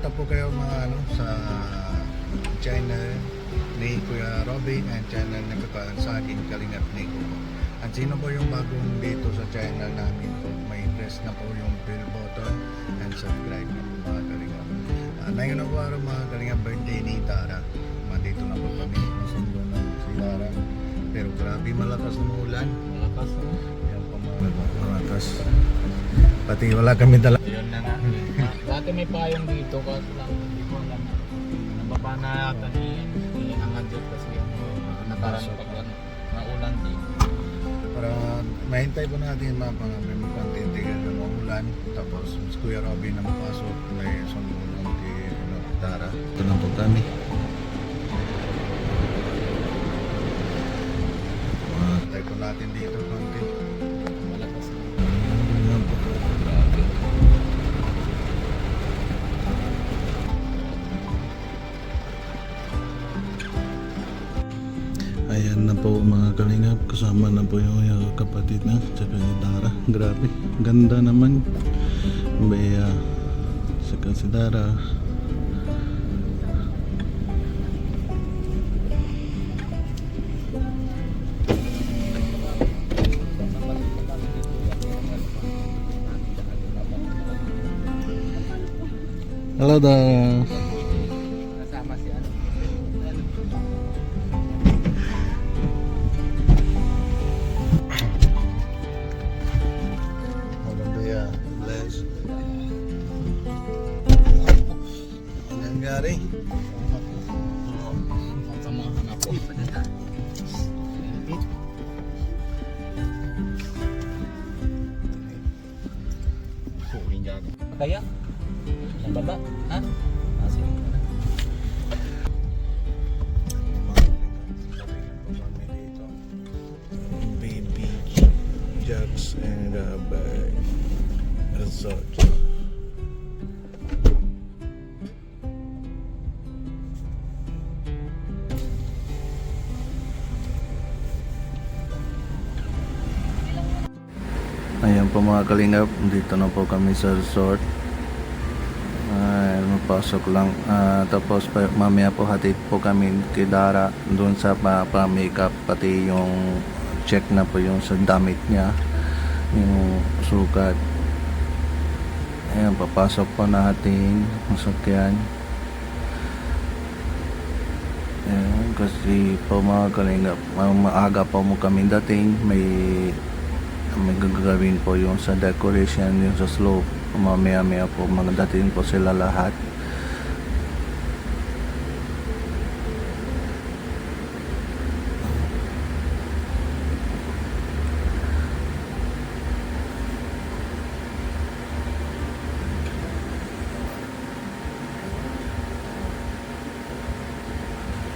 Suporta po kayo mga ano sa channel ni Kuya Robin and channel ng sa aking Kalingap Nico po. At sino po yung bagong dito sa channel namin po, may press na po yung bell button and subscribe na po mga Kalingap. Ngayon na po araw mga Kalingap, birthday ni Tara. Dito na po kami, nasundo na si Tara. Pero grabe malakas ng ulan. Malakas no? Yan po mga malakas. Pati wala kami dala. Yun na nga. Dati may payong dito kasi lang hindi ko alam. Nababa na yata ni Angadjot kasi yung nakarang pag naulan din. Para mahintay po natin mga may magpantintigan ng ulan. Tapos si Kuya Robin na mapasok. May sundo ng kay Tara. Ito na po kami. Mahintay po natin dito konti. Malakas na. Ayan po. Grabe. Ayan na po mga Kalingap. Kasama na po yung kapatid na. Tsaka yung Tara. Grabe. Ganda naman. Bea. Tsaka si Tara. Hello Tara. Kasama si ano. Hello Bea. Bless. Ano nangyari? Samahan ako. Kaya? Ang baba? Ha? Sige. Baby Jacks and Bag Resort. Ayan po mga Kalingap, dito na po kami sa resort. Mapasok lang. Tapos mamaya po hatid po kami kay Dara doon sa pa-makeup, pati yung check na po yung sa damit niya, yung sukat. Ayan, papasok po natin masakyan. Ayan, kasi po mga Kalingap, maaga po mo kami dating, may gagawin po yung sa decoration, yung sa slope. Mamaya po mga dating po sila lahat.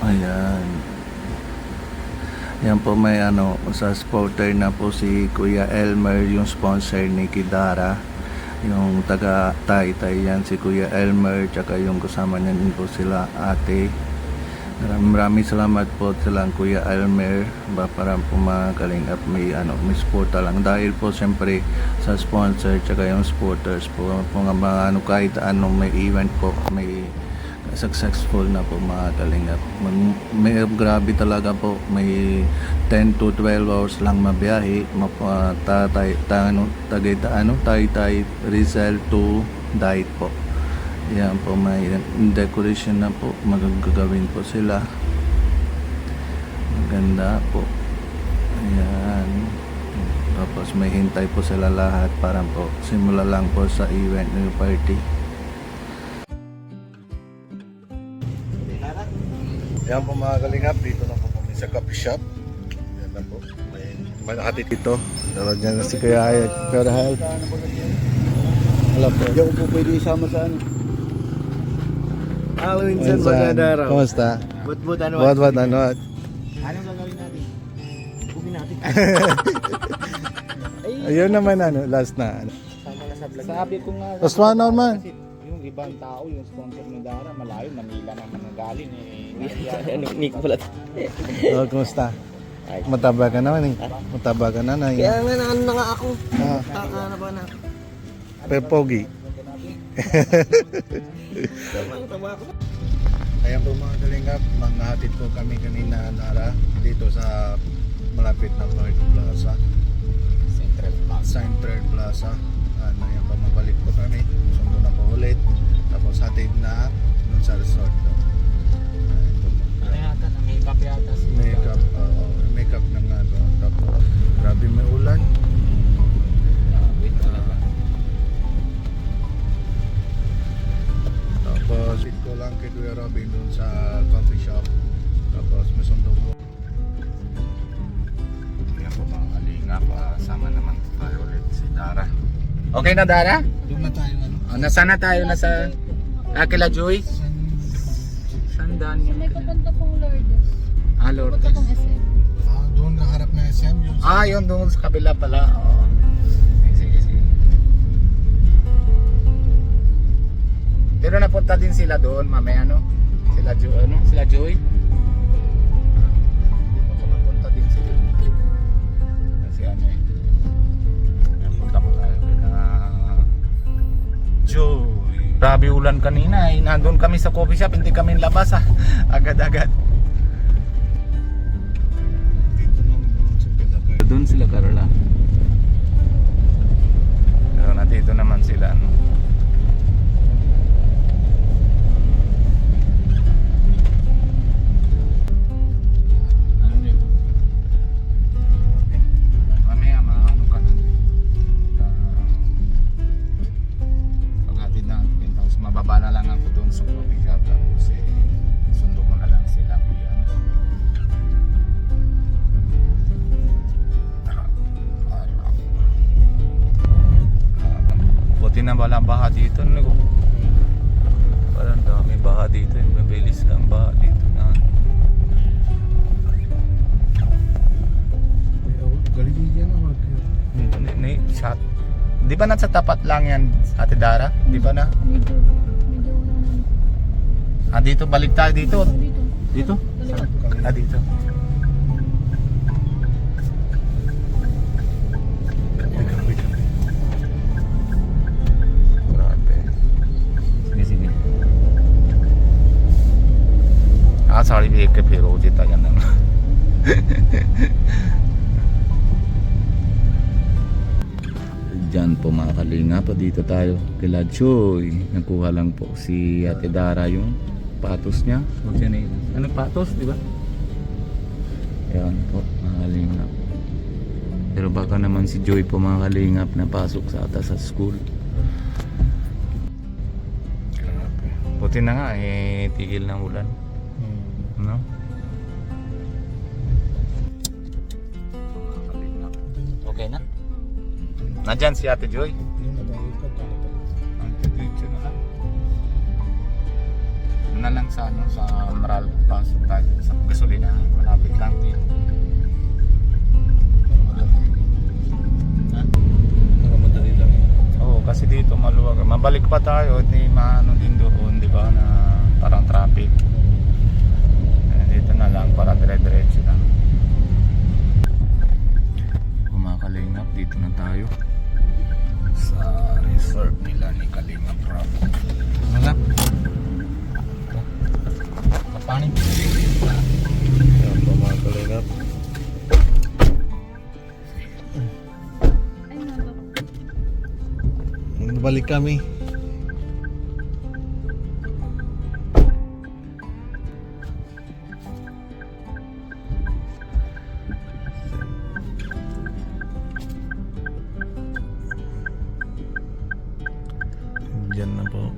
Ayan. Yan po may ano, sa supporter na po si Kuya Elmer, yung sponsor ni Kidara. Yung taga Taytay yan, si Kuya Elmer, tsaka yung kasama niya din po sila ate. Maraming salamat po silang Kuya Elmer para po mga Kalingap may suporta lang dahil po siyempre sa sponsor tsaka yung supporters po mga ano, kahit anong may event po may successful na po mga Kalingap. May grabe talaga po, may 10 to 12 hours lang mabiyahe Taytay Rizal to Dait po. Yan po, may decoration na po magagawin po sila. Maganda po. Ayan. Tapos may hintay po sila lahat para po simula lang po sa event ng party. Yan po mga Kalingap, dito na po kami sa coffee shop. Yan na po. May hatid dito. Tawag niya na si Kuya Hayat. Kuya Hayat. Wala po. Hindi ako po pwede isama sa ano. Minsan magandaraw. Kumusta? But ano? What? Anong gagawin natin? Bugin natin. Ayun naman last na. Sama na sa vlog. Sabi ko nga. Osman naman. Yung ibang tao, yung sponsor ni Dara, malayo, Manila naman ang galing eh. Nick pala. Oh, kumusta? Mataba ka naman eh. Mataba ka na. Kaya nga na nga ako. Ah, Taka na ba na? pero pogi. Ayan po mga kalingap, manghatid po kami kanina Nara dito sa malapit na Park Plaza, Central Plaza. Central Plaza. Ayan po, mabalik po kami, sundo na po ulit, tapos hatid na dun sa resort. Ayan po. Ano yata, na makeup yata si Makeup na nga to. Tapos grabe may ulan. Wait talaga. Tapos sit ko lang kay Kuya Robin dun sa coffee shop. Tapos may sundo po. Ayan po mga kalingap, sama naman tayo ulit si Dara. Okay na Dara? Doon na tayo ano. Nasaan na tayo? Nasa Akila Joy? Saan daan So, yun? may papunta pong Lourdes. Lourdes. Papunta pong SM. Doon kaharap na SM yun. Yun doon sa kabila pala. Oo. Sige, sige. Pero napunta din sila doon, mamaya no? Sila Joy? Baka napunta din sila. Kasi napunta po tayo kaya Joy. Grabe ulan kanina nandun kami sa coffee shop, hindi kami labas agad-agad. Dito lang doon sa Pilapay. Doon sila Carola. Pero nandito naman sila no. Ano niyo? Mamaya maano ka na. Paghatid na atin, tapos mababa na lang ako doon sa coffee shop, tapos sundo mo na lang sila kuya. Buti na wala baha dito, no? Parang dami baha dito, mabilis lang baha dito na. Galing yan ako. Shot. Di ba nasa tapat lang yan, Ate Dara? Di ba na? Medyo wala naman. Dito, balik tayo dito. Dito. Dito? Kaliwa. Dito. Grabe. Sige, sige. Sari भी देख के फिर हो जितना जाना Diyan po mga kalinga pa dito tayo kila Joy. Nakuha lang po si Ate Dara yung patos niya. So, ano patos, di ba? Ayan po mga kalingap. Pero baka naman si Joy po mga kalingap napasok sa ata sa school. Grabe. Buti na nga tigil ng ulan. No? Okay na? Nandyan si Ate Joy? Ang picture na lang. Doon na lang sa sa Maral pasok tayo sa gasolina, malapit lang din. Madali lang yun. Oo, kasi dito maluwag. Mabalik pa tayo, hindi maano din doon, di ba, na parang traffic. Dito na lang para dire-diretso lang. Mga Kalingap, dito na tayo sa resort nila ni Kalingap Rob. Wala. Kapanin. Yan po mga kalingap. Ay, nabak. Balik kami. Diyan na po.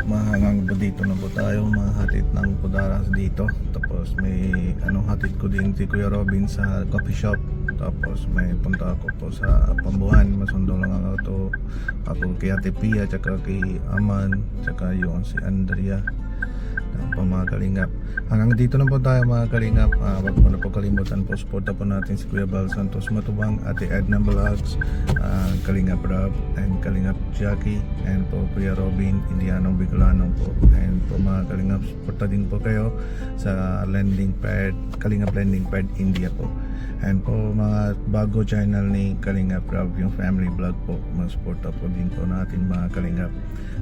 Mahangang po dito na po tayo. Mahatid ng Pudaras dito. Tapos may hatid ko din si Kuya Robin sa coffee shop. Tapos may punta ako po sa Pambuhan. Masundo lang ako kay Ate Pia, tsaka kay Aman, tsaka yung si Andrea. Pa mga kalingap. Hanggang dito na po tayo mga kalingap. Wag po na po kalimutan po, suporta po natin si Kuya Bal Santos Matubang, Ate Edna Vlogs, Kalingap Rob, and Kalingap Jackie, and po Kuya Robin Indianong Bicolano po. And po mga kalingap, suporta din po kayo sa Lending Pad, Kalingap Lending Pad India po. And po mga bago channel ni Kalingap Rob, yung family vlog po, mag-suporta po din po natin mga Kalingap.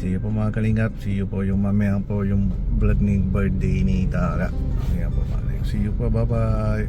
See you po mga Kalingap, see you po yung mamaya po yung vlog ni birthday ni Dara. Ayan po mga Kalingap. See you po, bye bye.